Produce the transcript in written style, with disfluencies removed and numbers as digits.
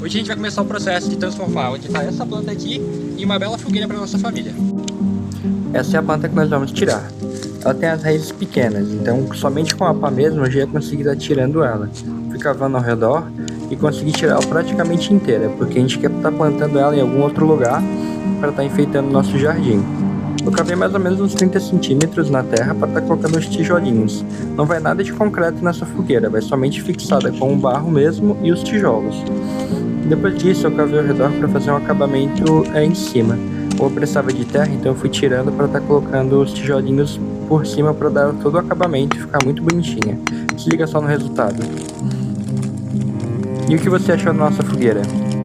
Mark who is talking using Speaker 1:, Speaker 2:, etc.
Speaker 1: Hoje a gente vai começar o processo de transformar onde está essa planta aqui em uma bela fogueira para nossa família.
Speaker 2: Essa é a planta que nós vamos tirar. Ela tem as raízes pequenas, então somente com a pá mesmo eu já ia conseguir estar tirando ela. Fui cavando ao redor e consegui tirar ela praticamente inteira, porque a gente quer estar plantando ela em algum outro lugar para estar enfeitando o nosso jardim. Eu cavei mais ou menos uns 30 centímetros na terra para estar colocando os tijolinhos. Não vai nada de concreto nessa fogueira, vai somente fixada com o barro mesmo e os tijolos. Depois disso eu cavei ao redor para fazer um acabamento em cima. Eu precisava de terra, então eu fui tirando para estar colocando os tijolinhos por cima para dar todo o acabamento e ficar muito bonitinha. Se liga só no resultado. E o que você achou da nossa fogueira?